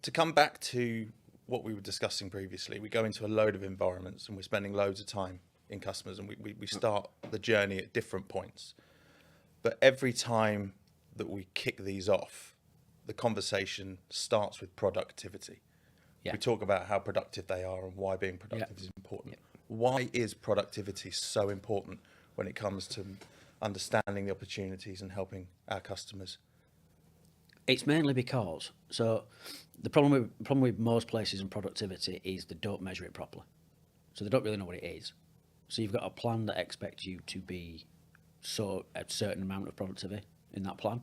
To come back to what we were discussing previously, we go into a load of environments and we're spending loads of time in customers, and we start the journey at different points. But every time that we kick these off, the conversation starts with productivity. Yeah. We talk about how productive they are and why being productive is important. Why is productivity so important when it comes to understanding the opportunities and helping our customers? It's mainly because, so the problem with most places in productivity is they don't measure it properly. So they don't really know what it is. So you've got a plan that expects you to be a certain amount of productivity in that plan.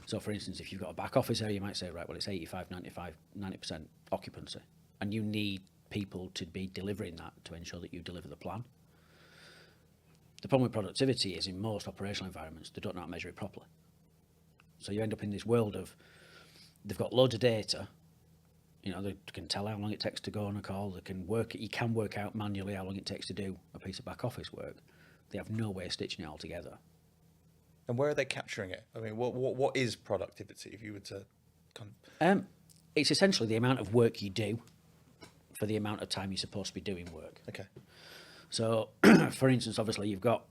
So for instance, if you've got a back office area, you might say, right, well, it's 85, 95, 90% occupancy. And you need people to be delivering that to ensure that you deliver the plan. The problem with productivity is in most operational environments, they don't know how to measure it properly. So you end up in this world of, they've got loads of data, they can tell how long it takes to go on a call, you can work out manually how long it takes to do a piece of back office work. They have no way of stitching it all together. And where are they capturing it? I mean, what is productivity, if you were to kind of... it's essentially the amount of work you do for the amount of time you're supposed to be doing work. Okay. So, for instance, obviously you've got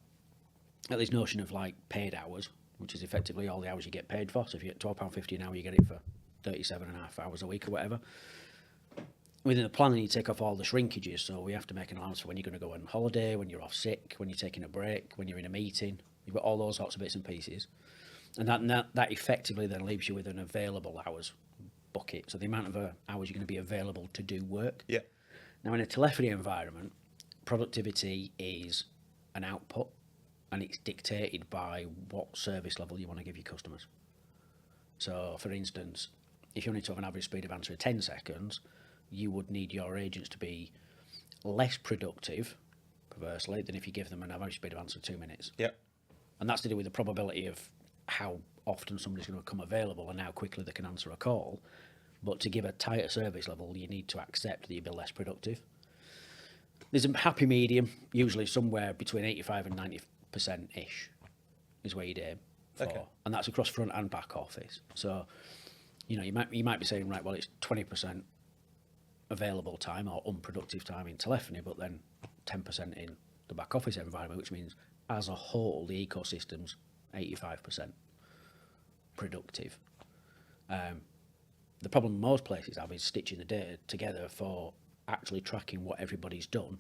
this notion of like paid hours, which is effectively all the hours you get paid for. So if you get £12.50 an hour, you get it for 37.5 hours a week or whatever. Within the plan, you take off all the shrinkages. So we have to make an allowance for when you're going to go on holiday, when you're off sick, when you're taking a break, when you're in a meeting. You've got all those sorts of bits and pieces. And that effectively then leaves you with an available hours bucket. So the amount of hours you're going to be available to do work. Yeah. Now, in a telephony environment, productivity is an output, and it's dictated by what service level you want to give your customers. So, for instance, if you wanted to have an average speed of answer of 10 seconds, you would need your agents to be less productive, perversely, than if you give them an average speed of answer of 2 minutes. Yeah. And that's to do with the probability of how often somebody's going to become available and how quickly they can answer a call. But to give a tighter service level, you need to accept that you'll be less productive. There's a happy medium, usually somewhere between 85 and 90%-ish is where you'd aim for. Okay. And that's across front and back office. So, you might be saying, right, well, it's 20% available time or unproductive time in telephony, but then 10% in the back office environment, which means as a whole, the ecosystem's 85% productive. The problem most places have is stitching the data together for actually tracking what everybody's done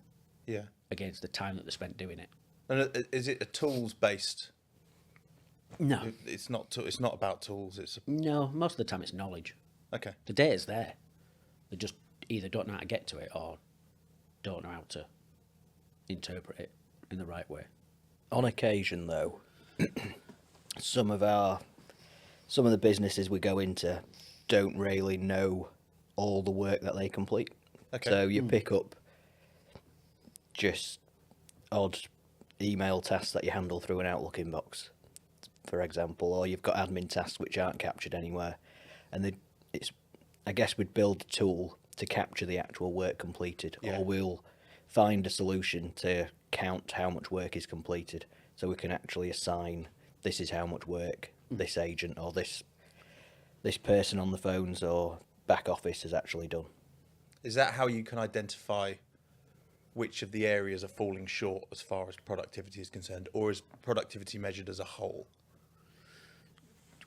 against the time that they spent doing it. And is it a tools-based? No. It's not about tools. No, most of the time it's knowledge. Okay. The data's there. They just either don't know how to get to it or don't know how to interpret it in the right way. On occasion, though, some of the businesses we go into don't really know all the work that they complete. Okay. So you pick up just odd email tasks that you handle through an Outlook inbox, for example, or you've got admin tasks which aren't captured anywhere, and I guess we'd build a tool to capture the actual work completed, or we'll find a solution to count how much work is completed, so we can actually assign this is how much work this agent or this person on the phones or back office has actually done. Is that how you can identify which of the areas are falling short as far as productivity is concerned, or is productivity measured as a whole?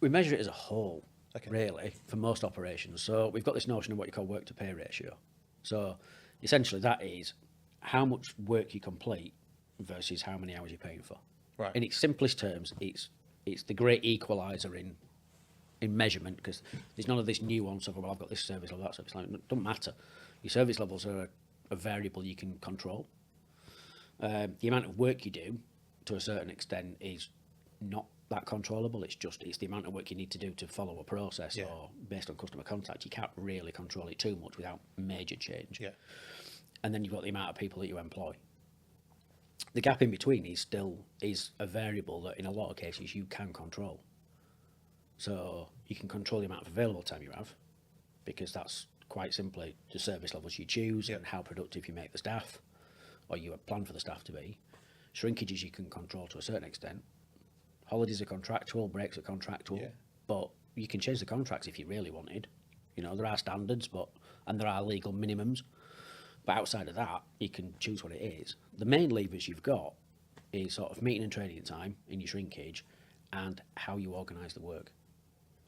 We measure it as a whole, really, for most operations. So we've got this notion of what you call work to pay ratio. So essentially that is how much work you complete versus how many hours you're paying for. Right. In its simplest terms, it's the great equalizer in measurement, because there's none of this nuance of, well, I've got this service level, that service level. It doesn't matter. Your service levels are a variable you can control. The amount of work you do, to a certain extent, is not that controllable. It's the amount of work you need to do to follow a process, or based on customer contact. You can't really control it too much without major change. Yeah. And then you've got the amount of people that you employ. The gap in between is a variable that in a lot of cases you can control. So you can control the amount of available time you have, because that's quite simply the service levels you choose and how productive you make the staff, or you plan for the staff to be. Shrinkages you can control to a certain extent. Holidays are contractual, breaks are contractual, but you can change the contracts if you really wanted. You know, there are standards, and there are legal minimums. But outside of that, you can choose what it is. The main levers you've got is sort of meeting and trading time in your shrinkage and how you organise the work.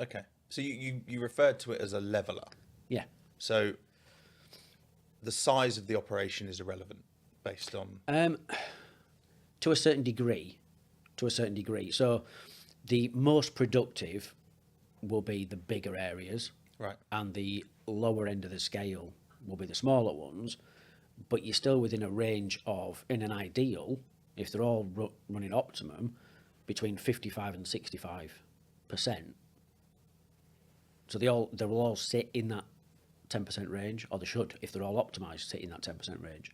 Okay. So you referred to it as a leveler. Yeah. So the size of the operation is irrelevant based on. To a certain degree. So the most productive will be the bigger areas. Right. And the lower end of the scale will be the smaller ones, but you're still within a range of, in an ideal, if they're all running optimum, between 55 and 65%. So they will all sit in that 10% range, or they should, if they're all optimised, sit in that 10% range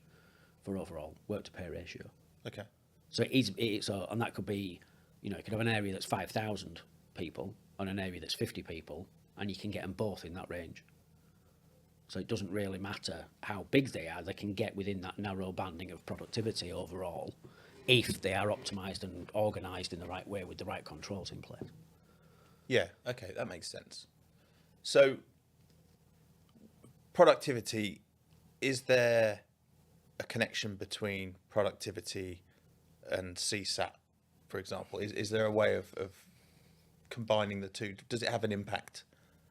for overall work to pay ratio. Okay. So and that could be, you could have an area that's 5,000 people and an area that's 50 people, and you can get them both in that range. So it doesn't really matter how big they are, they can get within that narrow banding of productivity overall if they are optimised and organised in the right way with the right controls in place. Yeah. Okay. That makes sense. So productivity, is there a connection between productivity and CSAT, for example? Is there a way of combining the two? Does it have an impact?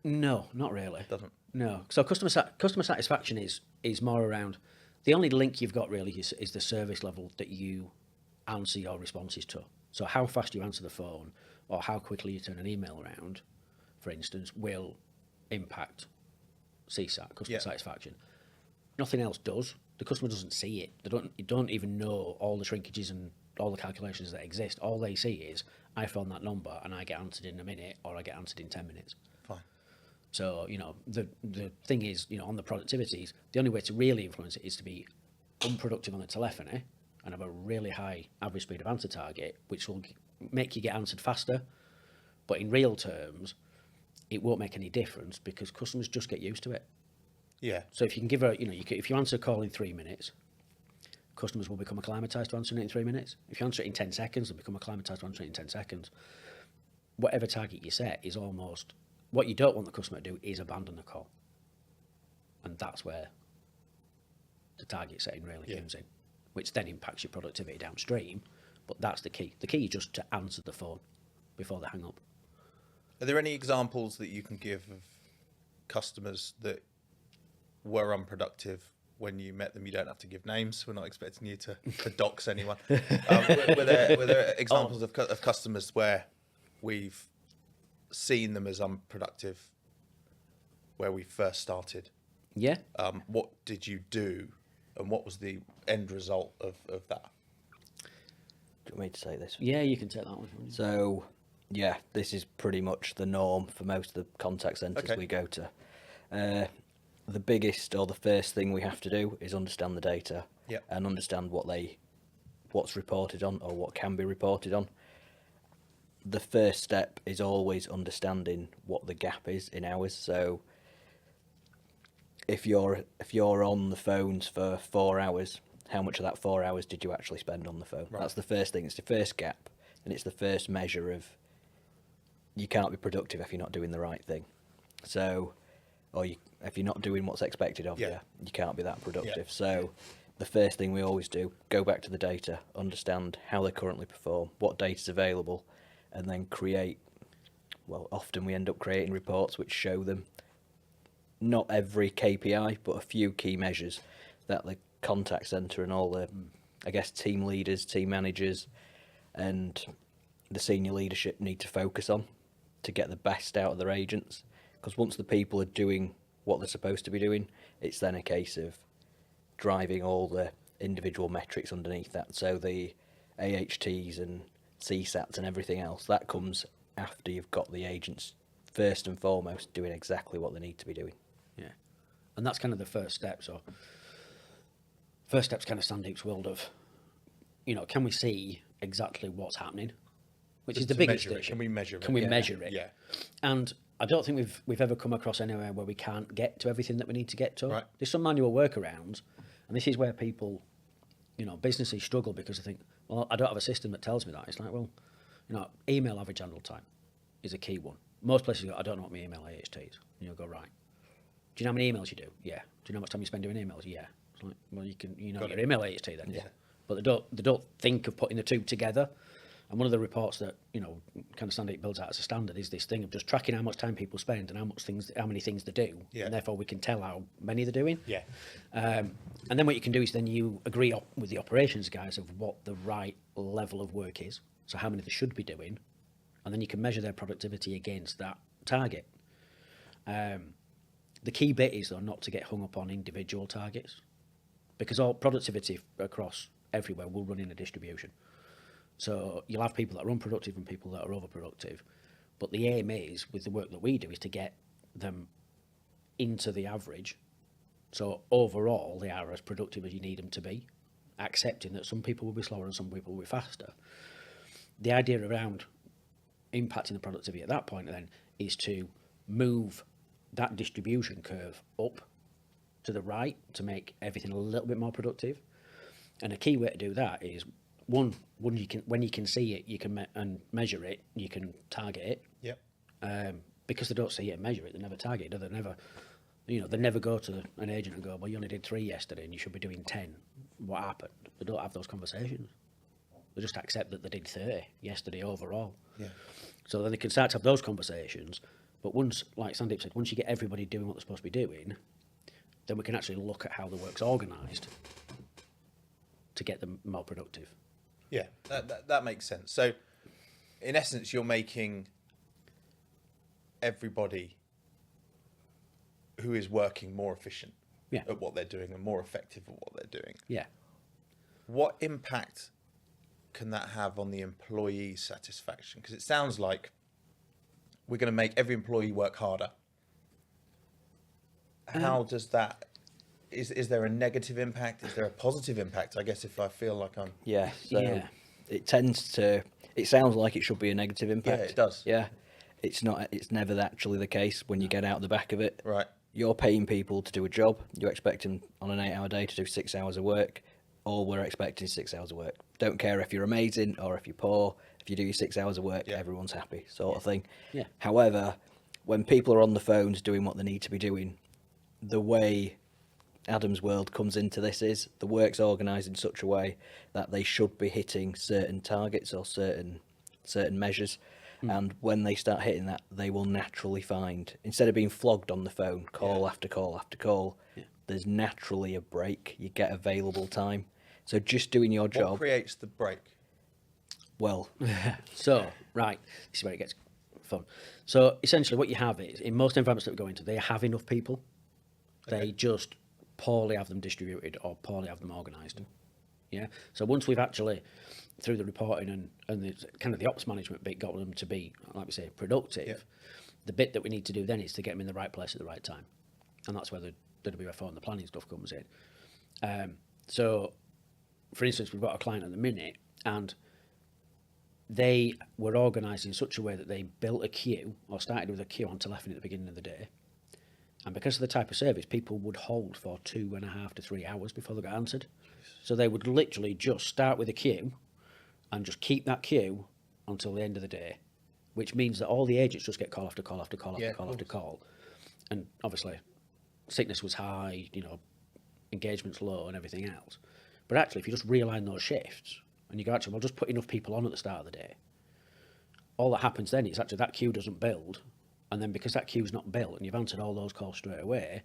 No, not really. It doesn't. No. So customer satisfaction is more around, the only link you've got really is the service level that you answer your responses to. So how fast you answer the phone or how quickly you turn an email around, for instance, will impact CSAT, customer satisfaction. Nothing else does. The customer doesn't see it. You don't even know all the shrinkages and all the calculations that exist. All they see is, I phone that number and I get answered in a minute or I get answered in 10 minutes. Fine. So, the thing is, on the productivities, the only way to really influence it is to be unproductive on the telephony and have a really high average speed of answer target, which will make you get answered faster. But in real terms, it won't make any difference because customers just get used to it. Yeah. So if you can give her, if you answer a call in 3 minutes, customers will become acclimatised to answering it in 3 minutes. If you answer it in 10 seconds, they'll become acclimatised to answering it in 10 seconds. Whatever target you set is almost, what you don't want the customer to do is abandon the call. And that's where the target setting really comes in, which then impacts your productivity downstream. But that's the key. The key is just to answer the phone before they hang up. Are there any examples that you can give of customers that were unproductive when you met them? You don't have to give names. We're not expecting you to dox anyone. Were there examples of customers where we've seen them as unproductive where we first started? Yeah. What did you do and what was the end result of that? Do you want me to say this? Yeah, you can take that one. So, yeah, this is pretty much the norm for most of the contact centres we go to. The biggest or the first thing we have to do is understand the data and understand what's reported on or what can be reported on. The first step is always understanding what the gap is in hours. So if you're on the phones for 4 hours, how much of that 4 hours did you actually spend on the phone? Right. That's the first thing. It's the first gap, and it's the first measure of you can't be productive if you're not doing the right thing. So, if you're not doing what's expected of you, you can't be that productive. Yeah. So the first thing we always do, go back to the data, understand how they currently perform, what data's available, and then often we end up creating reports which show them not every KPI, but a few key measures that the contact centre and all the, team leaders, team managers, and the senior leadership need to focus on to get the best out of their agents. Because once the people are doing what they're supposed to be doing, it's then a case of driving all the individual metrics underneath that. So the AHTs and CSATs and everything else, that comes after you've got the agents first and foremost doing exactly what they need to be doing. Yeah. And that's kind of the first step. So first step's kind of Sandeep's world of, can we see exactly what's happening? Which is the biggest issue. Can we measure it? Can we measure it? Yeah. And I don't think we've ever come across anywhere where we can't get to everything that we need to get to. Right. There's some manual workarounds, and this is where people, businesses struggle because they think, well, I don't have a system that tells me that. It's like, well, email average handle time is a key one. Most places go, I don't know what my email AHT is. And you'll go, right. Do you know how many emails you do? Yeah. Do you know how much time you spend doing emails? Yeah. It's like, well, you know Got your it. email AHT then. Yeah. But they don't think of putting the two together. And one of the reports that kind of Standard builds out as a standard is this thing of just tracking how much time people spend and how many things they do, Yeah. and therefore we can tell how many they're doing. Yeah. And then what you can do is then you agree with the operations guys of what the right level of work is, so how many they should be doing, and then you can measure their productivity against that target. The key bit is though not to get hung up on individual targets, because all productivity across everywhere will run in a distribution. So you'll have people that are unproductive and people that are overproductive. But the aim is, with the work that we do, is to get them into the average. So overall, they are as productive as you need them to be, accepting that some people will be slower and some people will be faster. The idea around impacting the productivity at that point then is to move that distribution curve up to the right to make everything a little bit more productive. And a key way to do that is when you can see it, you can and measure it, you can target it. Yep. Because they don't see it and measure it, they never target it. They never, they never go to an agent and go, well, you only did 3 yesterday and you should be doing 10. What happened? They don't have those conversations. They just accept that they did 30 yesterday overall. Yeah. So then they can start to have those conversations. But once, like Sandeep said, once you get everybody doing what they're supposed to be doing, then we can actually look at how the work's organised to get them more productive. Yeah, that makes sense. So, in essence, you're making everybody who is working more efficient Yeah. at what they're doing and more effective at what they're doing. Yeah. What impact can that have on the employee satisfaction? Because it sounds like we're going to make every employee work harder. How does that? Is there a negative impact? Is there a positive impact? I guess if I feel like I'm... Yeah, so Yeah. it tends to. It sounds like it should be a negative impact. Yeah, it does. Yeah, it's not. It's never actually the case when you get out the back of it. Right. You're paying people to do a job. You expect them on an 8-hour day to do 6 hours of work. All we're expecting is 6 hours of work. Don't care if you're amazing or if you're poor. If you do your 6 hours of work, Yeah. everyone's happy, sort of thing. Yeah. However, when people are on the phones doing what they need to be doing, the way Adam's world comes into this is the work's organised in such a way that they should be hitting certain targets or certain measures. And when they start hitting that, they will naturally find, instead of being flogged on the phone, call after call after call, there's naturally a break. You get available time. So just doing your What job, creates the break? well, So, right, this is where it gets fun. So, essentially, what you have is, in most environments that we go into, they have enough people. They just poorly have them distributed or poorly have them organised. Yeah. So once we've actually, through the reporting and the kind of the ops management bit, got them to be, like we say, productive, Yeah. the bit that we need to do then is to get them in the right place at the right time. And that's where the WFO and the planning stuff comes in. So, for instance, we've got a client at the minute, and they were organised in such a way that they built a queue, or started with a queue on telephony at the beginning of the day. And because of the type of service, people would hold for 2.5 to 3 hours before they got answered. So they would literally just start with a queue and just keep that queue until the end of the day, which means that all the agents just get call after call after call after Yeah, call of after call. And obviously, sickness was high, engagement's low and everything else. But actually, if you just realign those shifts and you go, actually, well, just put enough people on at the start of the day, all that happens then is actually that queue doesn't build. And then because that queue's not built and you've answered all those calls straight away,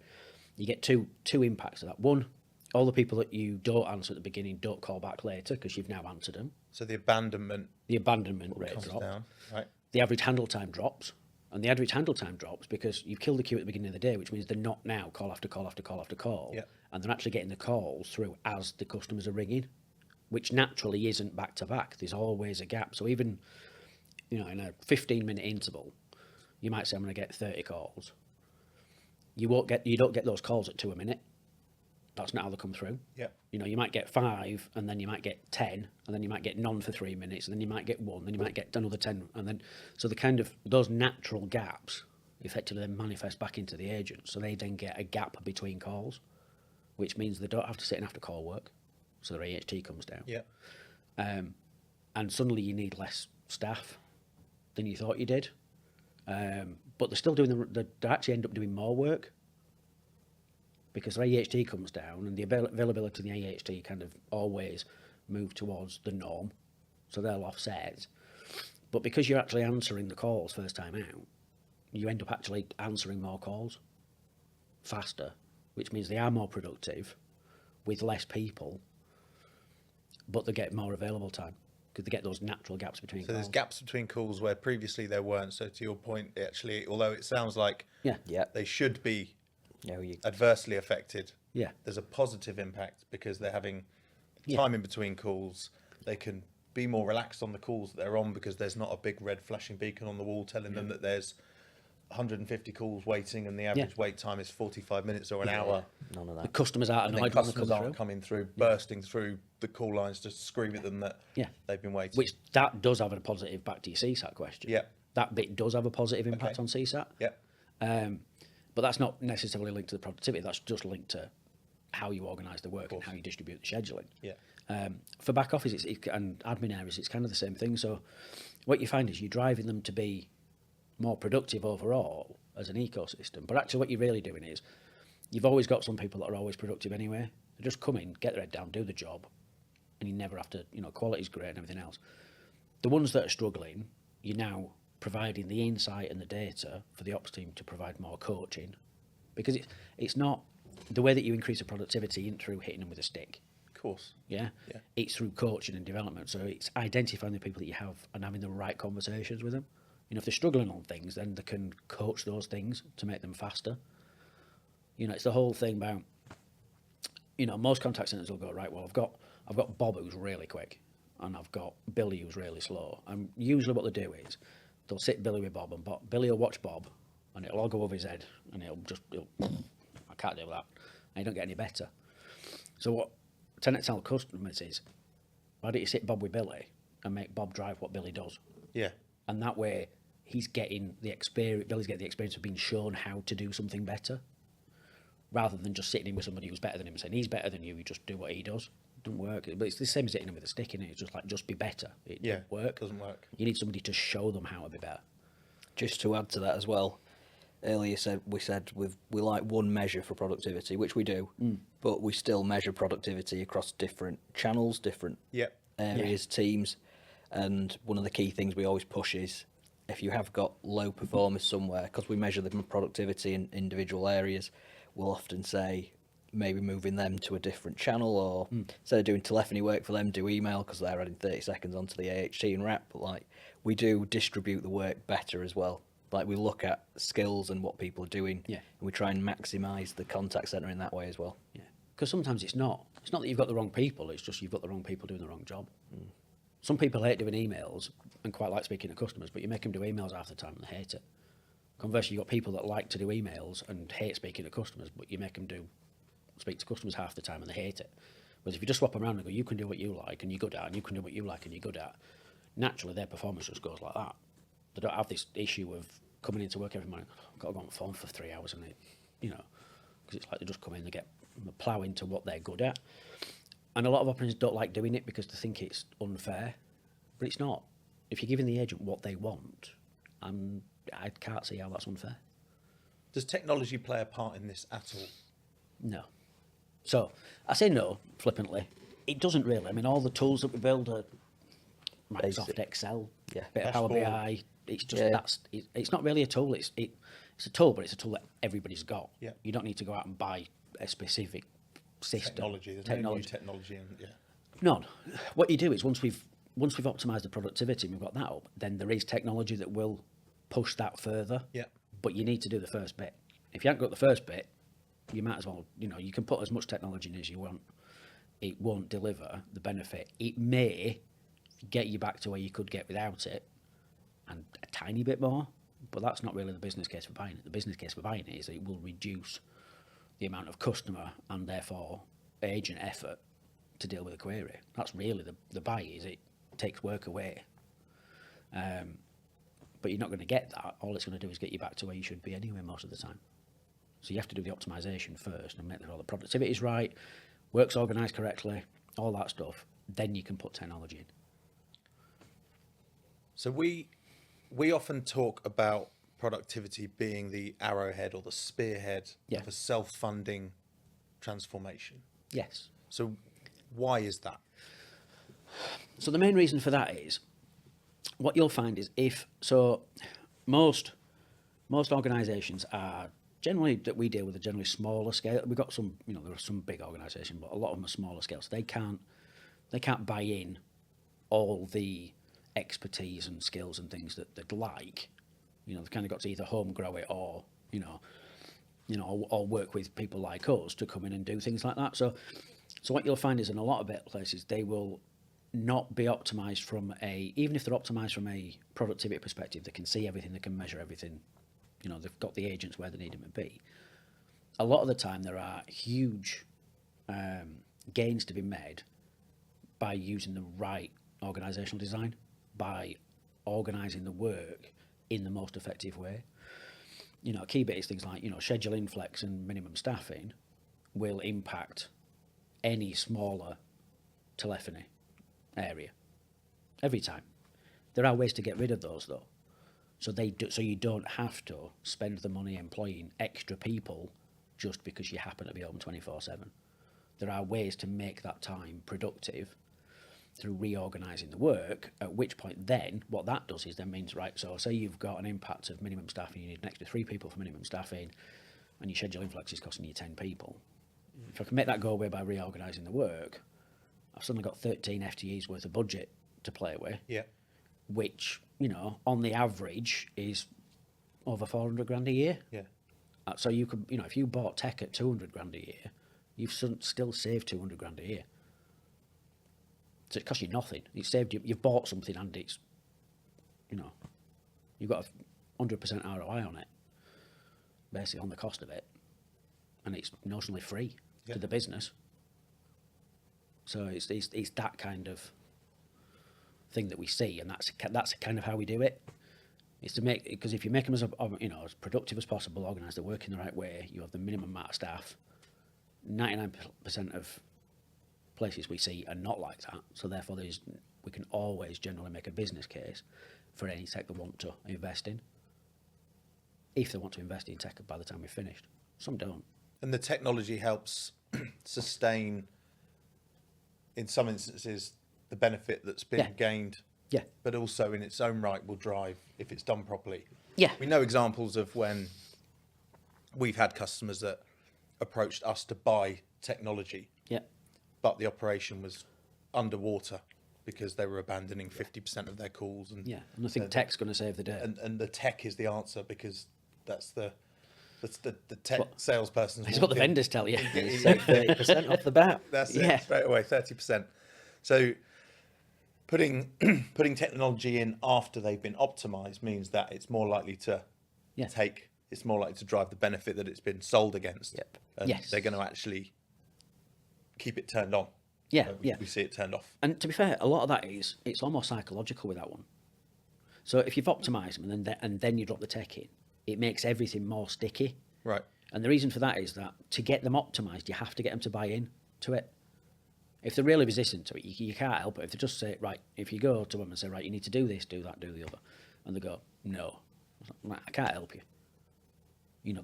you get two impacts of that. One, all the people that you don't answer at the beginning don't call back later because you've now answered them. So the abandonment The abandonment rate comes drops. down, right? The average handle time drops. And the average handle time drops because you've killed the queue at the beginning of the day, which means they're not now call after call after call after call. Yeah. And they're actually getting the calls through as the customers are ringing, which naturally isn't back to back. There's always a gap. So even, in a 15-minute interval, you might say, I'm going to get 30 calls. You don't get those calls at 2 a minute. That's not how they come through. Yeah. You might get 5, and then you might get 10, and then you might get none for 3 minutes, and then you might get 1, then you might get another 10, and then so the kind of those natural gaps effectively then manifest back into the agent. So they then get a gap between calls, which means they don't have to sit in after call work, so their AHT comes down. Yeah. And suddenly you need less staff than you thought you did. But they're still doing they actually end up doing more work because their AHT comes down and the availability of the AHT kind of always move towards the norm, so they'll offset. But because you're actually answering the calls first time out, you end up actually answering more calls faster, which means they are more productive with less people, but they get more available time because they get those natural gaps between So calls. there's gaps between calls where previously there weren't. So to your point, actually, although it sounds like Yeah. Yeah. they should be You know, you, adversely affected, Yeah. there's a positive impact because they're having Yeah. time in between calls. They can be more relaxed on the calls that they're on because there's not a big red flashing beacon on the wall telling them that there's 150 calls waiting and the average wait time is 45 minutes or an hour. none of The that. customers are And then annoyed when they customers come aren't through. coming through, bursting through the call lines to scream at them that Yeah. they've been waiting. Which that does have a positive back to your CSAT question. Yeah. That bit does have a positive impact Okay. on CSAT. Yeah. But that's not necessarily linked to the productivity. That's just linked to how you organise the work and how you distribute the scheduling. Yeah. For back office and admin areas, it's kind of the same thing. So what you find is you're driving them to be more productive overall as an ecosystem. But actually what you're really doing is you've always got some people that are always productive anyway. They just come in, get their head down, do the job, and you never have to, quality's great and everything else. The ones that are struggling, you're now providing the insight and the data for the ops team to provide more coaching, because it's not the way that you increase the productivity isn't through hitting them with a stick. Of course. Yeah? Yeah. It's through coaching and development. So it's identifying the people that you have and having the right conversations with them. If they're struggling on things, then they can coach those things to make them faster. It's the whole thing about, most contact centers will go, right, well, I've got Bob who's really quick and I've got Billy who's really slow. And usually what they do is they'll sit Billy with Bob and Billy will watch Bob and it'll all go over his head and he'll I can't do that. And you don't get any better. So what I tend to tell customers is, why don't you sit Bob with Billy and make Bob drive what Billy does? Yeah. And that way he's getting the experience, Billy's getting the experience of being shown how to do something better, rather than just sitting in with somebody who's better than him and saying, he's better than you just do what he does. It doesn't work. But it's the same as hitting him with a stick, innit? It's just like, just be better. It doesn't work. Doesn't work. You need somebody to show them how to be better. Just to add to that as well, earlier we said we like one measure for productivity, which we do, but we still measure productivity across different channels, different Yeah. areas, teams. And one of the key things we always push is, if you have got low performers somewhere, because we measure the productivity in individual areas, we'll often say maybe moving them to a different channel, or instead of doing telephony work for them, do email, because they're adding 30 seconds onto the AHT and wrap. But we do distribute the work better as well. We look at skills and what people are doing, and we try and maximise the contact centre in that way as well. Yeah. Because sometimes it's not that you've got the wrong people, it's just you've got the wrong people doing the wrong job. Some people hate doing emails and quite like speaking to customers, but you make them do emails half the time and they hate it. Conversely, you've got people that like to do emails and hate speaking to customers, but you make them speak to customers half the time and they hate it. Whereas if you just swap them around and go, you can do what you like and you're good at, and you can do what you like and you're good at, naturally their performance just goes like that. They don't have this issue of coming into work every morning, I've got to go on the phone for 3 hours, and because it's like they just come in, they plough into what they're good at. And a lot of operators don't like doing it because they think it's unfair, but it's not. If you're giving the agent what they want, I can't see how that's unfair. Does technology play a part in this at all? No. So I say no flippantly. It doesn't really. I mean, all the tools that we build are Microsoft Basic. Excel, Yeah. bit of Power Dashboard. BI. It's just it's not really a tool. It's a tool, but it's a tool that everybody's got. Yeah. You don't need to go out and buy a specific system. Technology. There's no new technology. None. What you do is once we've optimised the productivity and we've got that up, then there is technology that will push that further. Yeah. But you need to do the first bit. If you haven't got the first bit, you might as well, you can put as much technology in as you want. It won't deliver the benefit. It may get you back to where you could get without it, and a tiny bit more, but that's not really the business case for buying it. The business case for buying it is that it will reduce the amount of customer and therefore agent effort to deal with a query. That's really the buy, is it takes work away. But you're not going to get that. All it's going to do is get you back to where you should be anyway most of the time. So you have to do the optimization first and make sure all the productivity is right, work's organised correctly, all that stuff. Then you can put technology in. So we often talk about productivity being the arrowhead or the spearhead Yeah. of a self-funding transformation. Yes. So why is that? So the main reason for that is what you'll find is most organisations are generally that we deal with are generally smaller scale. We've got some, there are some big organisations, but a lot of them are smaller scale. So they can't buy in all the expertise and skills and things that they'd like. They've kind of got to either home grow it or or work with people like us to come in and do things like that. So what you'll find is in a lot of places they will not be optimized even if they're optimized from a productivity perspective, they can see everything, they can measure everything. They've got the agents where they need them to be. A lot of the time there are huge gains to be made by using the right organizational design, by organizing the work in the most effective way. A key bit is things like, scheduling, flex and minimum staffing will impact any smaller telephony area every time. There are ways to get rid of those though. So you don't have to spend the money employing extra people just because you happen to be home 24/7. There are ways to make that time productive through reorganising the work, at which point then what that does is then means, right, so say you've got an impact of minimum staffing, you need an extra 3 people for minimum staffing, and your scheduling flex is costing you 10 people. If I can make that go away by reorganising the work, I've suddenly got 13 FTEs worth of budget to play with, which, on the average is over 400 grand a year. Yeah. So you could, if you bought tech at 200 grand a year, you've still saved 200 grand a year. So it costs you nothing. It's saved you. You've bought something and it's, you've got a 100% ROI on it, basically on the cost of it, and it's notionally free to the business. So it's that kind of thing that we see, and that's kind of how we do it. It's to make, because if you make them as as productive as possible, organise the work in the right way, you have the minimum amount of staff. 99% of places we see are not like that, so therefore we can always generally make a business case for any tech they want to invest in, if they want to invest in tech by the time we've finished. Some don't. And the technology helps sustain, in some instances, the benefit that's been gained, but also in its own right will drive, if it's done properly. We know examples of when we've had customers that approached us to buy technology, but the operation was underwater because they were abandoning 50% of their calls. And I think tech's going to save the day. And the tech is the answer, because that's the tech salesperson. It's what the vendors tell you. Save 30% off the bat. That's it, straight away, 30%. So putting technology in after they've been optimized means that it's more likely to it's more likely to drive the benefit that it's been sold against. And they're going to actually keep it turned on. We see it turned off. And to be fair, a lot of that it's almost psychological with that one. So if you've optimized them and then you drop the tech in, it makes everything more sticky. Right. And the reason for that is that to get them optimized, you have to get them to buy in to it. If they're really resistant to it, you can't help it. If they just say, right, if you go to them and say, right, you need to do this, do that, do the other, and they go, no, I can't help you.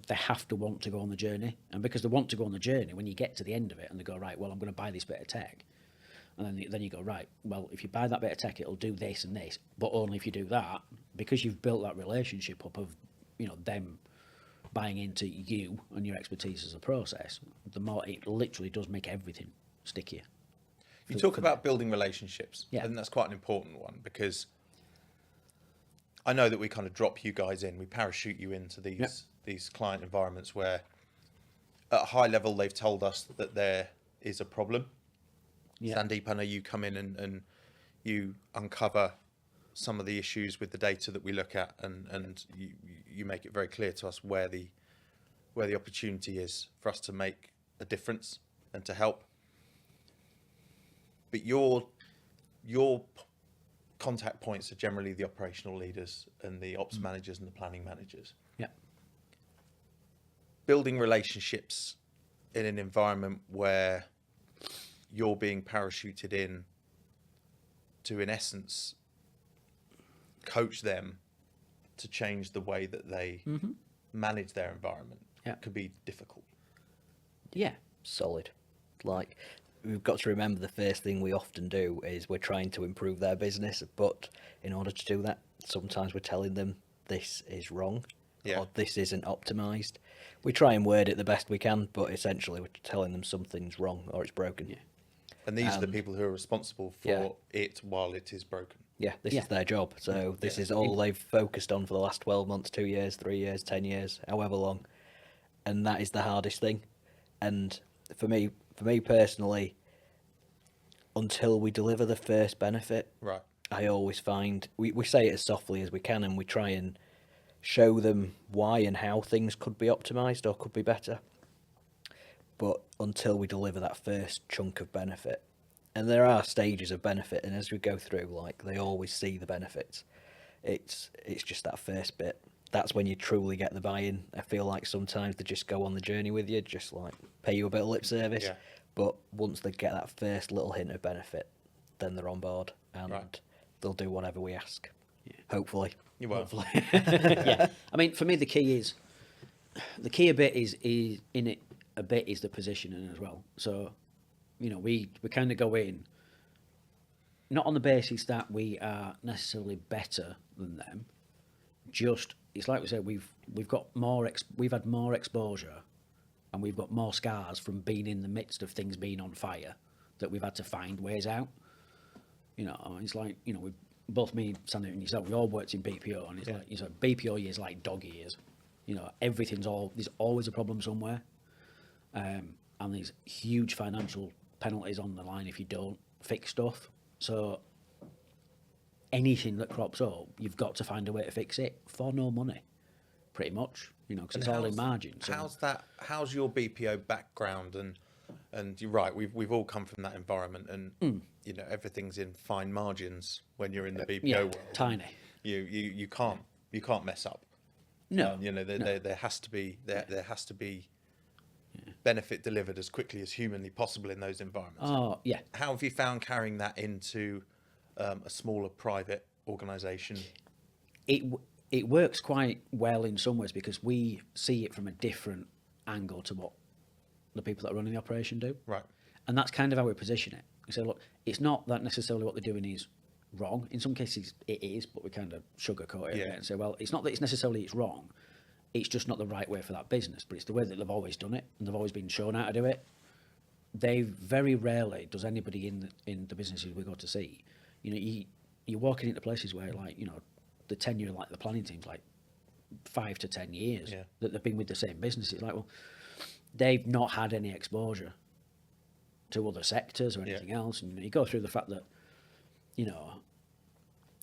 They have to want to go on the journey. And because they want to go on the journey, when you get to the end of it and they go, right, well, I'm going to buy this bit of tech. And then you go, right, well, if you buy that bit of tech, it'll do this and this, but only if you do that, because you've built that relationship up of, them buying into you and your expertise as a process, the more it literally does make everything stickier. You talk about building relationships. I think that's quite an important one, because I know that we kind of drop you guys in, we parachute you into these client environments where at a high level they've told us that there is a problem. Sandeep, I know you come in and you uncover some of the issues with the data that we look at, and you make it very clear to us where the opportunity is for us to make a difference and to help. But your contact points are generally the operational leaders and the ops managers and the planning managers. Building relationships in an environment where you're being parachuted in to, in essence, coach them to change the way that they manage their environment could be difficult. solid. Like, we've got to remember the first thing we often do is we're trying to improve their business, but in order to do that, sometimes we're telling them this is wrong Yeah. or this isn't optimized. We try and word it the best we can, but essentially we're telling them something's wrong or it's broken. Yeah. And these are the people who are responsible for Yeah. it while it is broken. Yeah, this Yeah. is their job. So this Yeah. is all they've focused on for the last 12 months, 2 years, 3 years, 10 years, however long. And that is the hardest thing. And for me personally, until we deliver the first benefit, Right. I always find we say it as softly as we can and we try and show them why and how things could be optimized or could be better. But until we deliver that first chunk of benefit, and there are stages of benefit, and as we go through, like, they always see the benefits. It's just that first bit. That's when you truly get the buy-in. I feel like sometimes they just go on the journey with you, just like pay you a bit of lip service. Yeah. But once they get that first little hint of benefit, then they're on board and Right. they'll do whatever we ask. Hopefully. You will. Yeah. I mean, for me, the key a bit is in it a bit is the positioning as well. So, we kind of go in not on the basis that we are necessarily better than them. Just it's like we said, we've got we've had more exposure, and we've got more scars from being in the midst of things being on fire that we've had to find ways out. It's like we both me, Sandy, and yourself. We all worked in BPO, and it's like BPO years like dog years. There's always a problem somewhere, and there's huge financial penalties on the line if you don't fix stuff. So anything that crops up, you've got to find a way to fix it for no money, pretty much. Because it's all in margin. So. How's your BPO background? And you're right. We've all come from that environment, and everything's in fine margins when you're in the BPO world. Tiny. You can't mess up. No. There has to be benefit delivered as quickly as humanly possible in those environments. Oh yeah. How have you found carrying that into a smaller private organisation? It works quite well in some ways because we see it from a different angle to what the people that are running the operation do. Right. And that's kind of how we position it. We say, look, it's not that necessarily what they're doing is wrong. In some cases it is, but we kind of sugarcoat it a bit and say, well, it's not that it's wrong. It's just not the right way for that business, but it's the way that they've always done it, and they've always been shown how to do it. They very rarely does anybody in the businesses we go to see. You're walking into places where, like, the tenure, like the planning team's like 5 to 10 years that they've been with the same business. It's like, well, they've not had any exposure to other sectors or anything else. And you go through the fact that,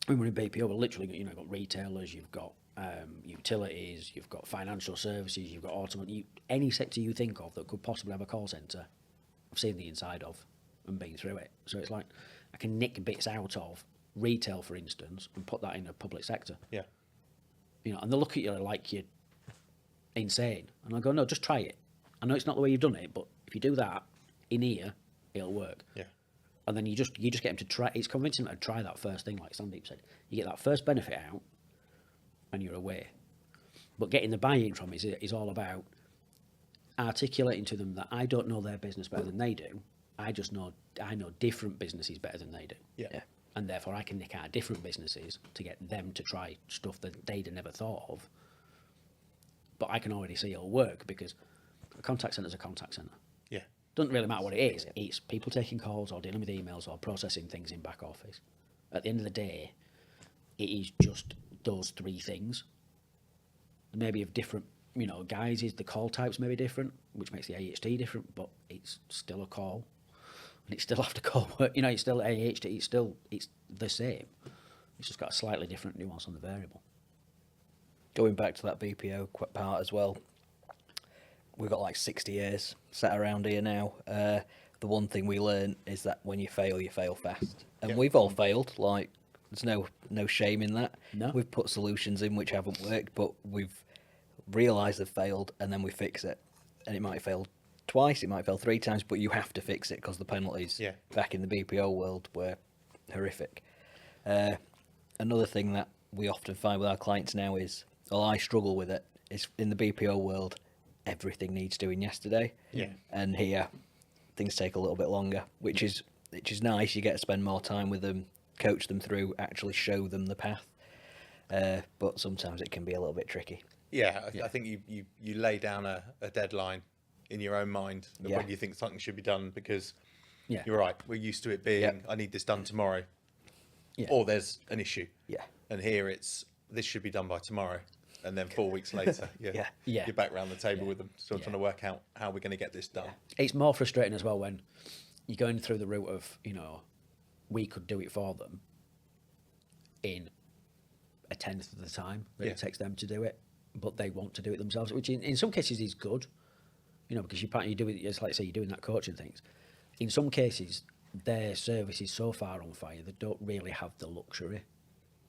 when we're in BPO, we're literally, you've got retailers, you've got utilities, you've got financial services, you've got automotive, any sector you think of that could possibly have a call centre, I've seen the inside of and been through it. So it's like I can nick bits out of retail, for instance, and put that in a public sector. Yeah. And they look at you like you're insane. And I go, no, just try it. I know it's not the way you've done it, but if you do that in here, it'll work. Yeah. And then you just get them to try. It's convincing them to try that first thing, like Sandeep said. You get that first benefit out, and you're away. But getting the buy-in from it is all about articulating to them that I don't know their business better than they do. I know different businesses better than they do. Yeah. And therefore I can nick out different businesses to get them to try stuff that they'd have never thought of. But I can already see it'll work because a contact centre is a contact centre. Yeah. Doesn't really matter what it is. It's people taking calls or dealing with emails or processing things in back office. At the end of the day, it is just those three things. Maybe of different, guises, the call types may be different, which makes the AHT different, but it's still a call. And it's still after call work, it's still AHT, it's the same. It's just got a slightly different nuance on the variable. Going back to that BPO part as well, we've got like 60 years sat around here now. The one thing we learn is that when you fail fast. And we've all failed, like, there's no shame in that. No. We've put solutions in which haven't worked, but we've realised they've failed, and then we fix it. And it might fail twice, it might fail 3 times, but you have to fix it because the penalties back in the BPO world were horrific. Another thing that we often find with our clients now is, I struggle with it, is in the BPO world, everything needs doing yesterday. Yeah. And here, things take a little bit longer, which is nice. You get to spend more time with them, coach them through, actually show them the path. But sometimes it can be a little bit tricky. Yeah, I think you lay down a deadline in your own mind of Yeah. when you think something should be done, because Yeah. you're right. We're used to it being, Yeah. I need this done tomorrow, Yeah. or there's an issue. Yeah. And here it's, this should be done by tomorrow. And then 4 weeks later, Yeah. Yeah. you're back around the table Yeah. with them, still Yeah. trying to work out how we're going to get this done. It's more frustrating as well when you're going through the route of, we could do it for them in a tenth of the time that Yeah. it takes them to do it, but they want to do it themselves, which in some cases is good, because you do it, it's like say you're doing that coaching things. In some cases, their service is so far on fire, they don't really have the luxury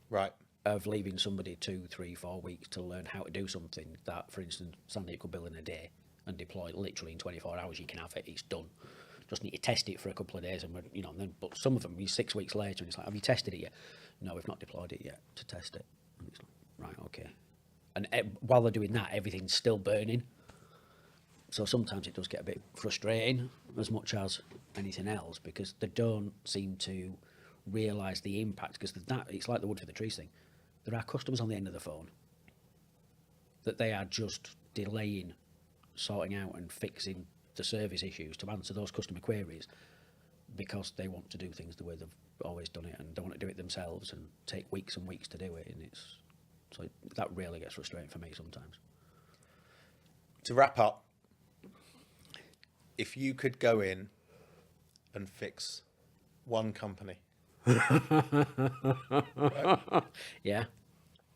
Right. of leaving somebody 2, 3, 4 weeks to learn how to do something that, for instance, Sandy could build in a day and deploy literally in 24 hours. You can have it, it's done. Just need to test it for a couple of days, and then. But some of them, 6 weeks later, and it's like, have you tested it yet? No, we've not deployed it yet to test it. And it's like, right, okay. And while they're doing that, everything's still burning. So sometimes it does get a bit frustrating, as much as anything else, because they don't seem to realise the impact. Because it's like the wood for the trees thing. There are customers on the end of the phone that they are just delaying sorting out and fixing the service issues to answer those customer queries, because they want to do things the way they've always done it and don't want to do it themselves and take weeks and weeks to do it. And so that really gets frustrating for me sometimes. To wrap up, if you could go in and fix one company, Yeah.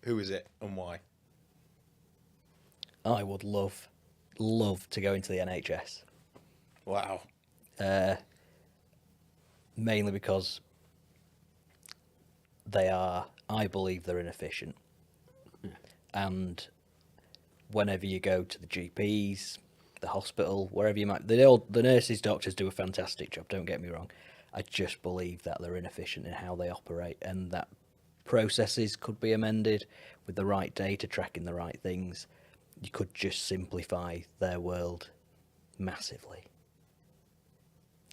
who is it and why? I would love to go into the NHS. Wow. Mainly because I believe they're inefficient. And whenever you go to the GPs, the hospital, wherever you might, the nurses, doctors do a fantastic job, don't get me wrong. I just believe that they're inefficient in how they operate, and that processes could be amended with the right data, tracking the right things. You could just simplify their world massively.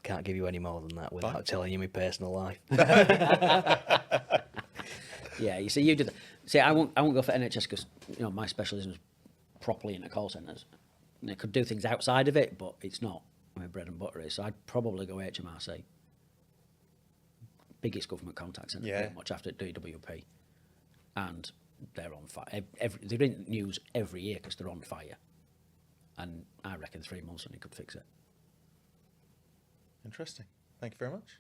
Can't give you any more than that without Fine. telling you my personal life. Yeah, you see, you did. See, I won't go for NHS because my specialism is properly in the call centres. And I could do things outside of it, but it's not my bread and butter is. So I'd probably go HMRC. Biggest government contact centre, Yeah. pretty much after DWP, and they're on fire. They're in the news every year because they're on fire, and I reckon 3 months and they could fix it. Interesting. Thank you very much.